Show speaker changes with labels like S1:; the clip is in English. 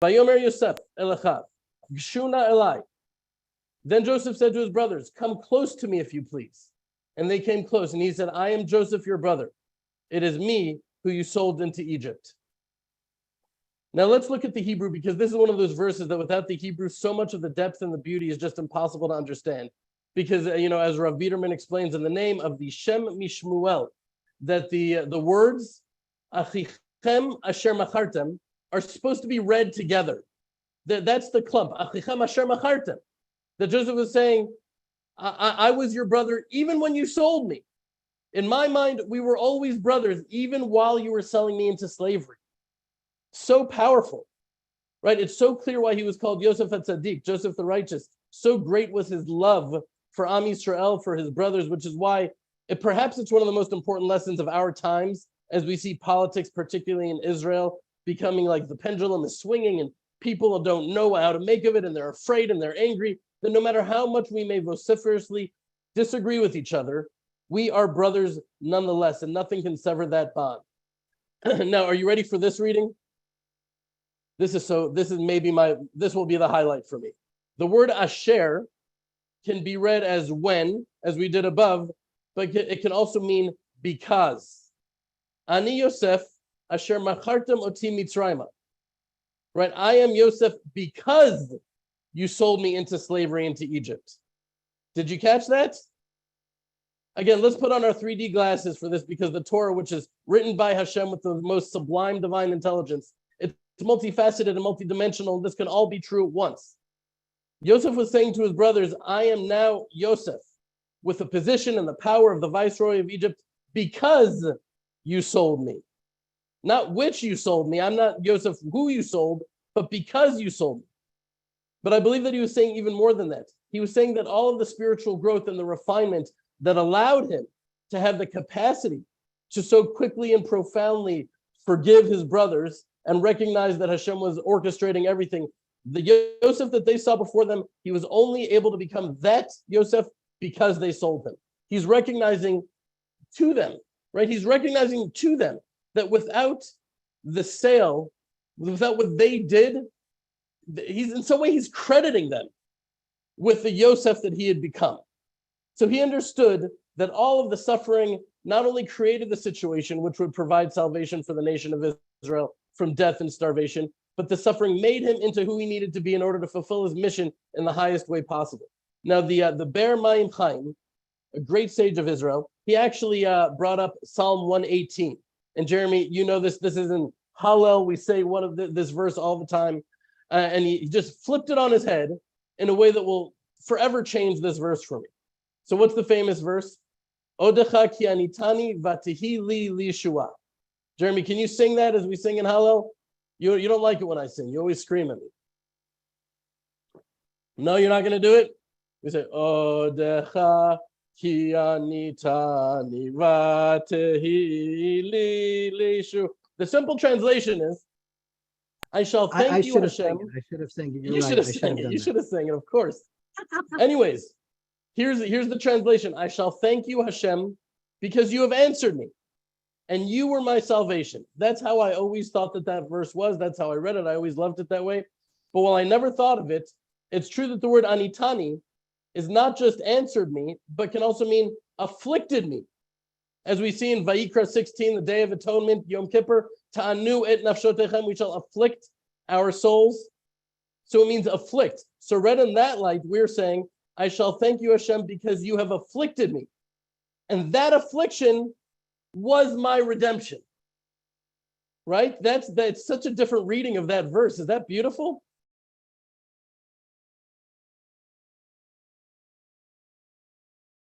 S1: Vayomer Yosef Elechav, Gshuna Elai. Then Joseph said to his brothers, come close to me if you please. And they came close, and he said, I am Joseph, your brother. It is me who you sold into Egypt. Now let's look at the Hebrew, because this is one of those verses that without the Hebrew, so much of the depth and the beauty is just impossible to understand. Because, as Rav Biederman explains, in the name of the Shem Mishmuel, that the words Achichem Asher Machartem are supposed to be read together. That's the clump, Achichem Asher Machartem. That Joseph was saying, I was your brother even when you sold me. In my mind, we were always brothers, even while you were selling me into slavery. So powerful, right? It's so clear why he was called Yosef HaTzadik, Joseph the Righteous. So great was his love for Am Yisrael, for his brothers, which is why perhaps it's one of the most important lessons of our times, as we see politics, particularly in Israel, becoming like the pendulum is swinging and people don't know how to make of it, and they're afraid and they're angry. That no matter how much we may vociferously disagree with each other, we are brothers nonetheless, and nothing can sever that bond. Now, are you ready for this reading? This will be the highlight for me. The word asher can be read as when, as we did above, but it can also mean because. Ani Yosef asher machartem oti mitzrayma. Right, I am Yosef because you sold me into slavery into Egypt. Did you catch that? Again, let's put on our 3D glasses for this, because the Torah, which is written by Hashem with the most sublime divine intelligence, it's multifaceted and multidimensional, and this can all be true at once. Yosef was saying to his brothers, I am now Yosef, with the position and the power of the viceroy of Egypt, because you sold me. Not which you sold me. I'm not Yosef who you sold, but because you sold me. But I believe that he was saying even more than that. He was saying that all of the spiritual growth and the refinement that allowed him to have the capacity to so quickly and profoundly forgive his brothers and recognize that Hashem was orchestrating everything. The Yosef that they saw before them, he was only able to become that Yosef because they sold him. He's recognizing to them, right? He's recognizing to them that without the sale, without what they did, he's in some way, he's crediting them with the Yosef that he had become. So he understood that all of the suffering not only created the situation which would provide salvation for the nation of Israel from death and starvation, but the suffering made him into who he needed to be in order to fulfill his mission in the highest way possible. Now, the Ber Mayim Chaim, a great sage of Israel, he actually brought up Psalm 118. And Jeremy, you know this is in Hallel. We say this verse all the time. And he just flipped it on his head in a way that will forever change this verse for me. So what's the famous verse? Odecha ki anitani vatihi li lishua. Jeremy, can you sing that as we sing in Hallel? You don't like it when I sing. You always scream at me. No, you're not going to do it? We say, Odecha ki anitani vatihi li lishua. The simple translation is, I shall thank you, Hashem.
S2: I should have sang it.
S1: You should have sang it. You should have sang it, of course. Anyways, here's the translation. I shall thank you, Hashem, because you have answered me, and you were my salvation. That's how I always thought that verse was. That's how I read it. I always loved it that way. But while I never thought of it, it's true that the word anitani is not just answered me, but can also mean afflicted me. As we see in Vayikra 16, the Day of Atonement, Yom Kippur, Ta'anu et nafshotechem, we shall afflict our souls. So it means afflict. So read in that light, we're saying, I shall thank you, Hashem, because you have afflicted me. And that affliction was my redemption. Right? That's such a different reading of that verse. Is that beautiful?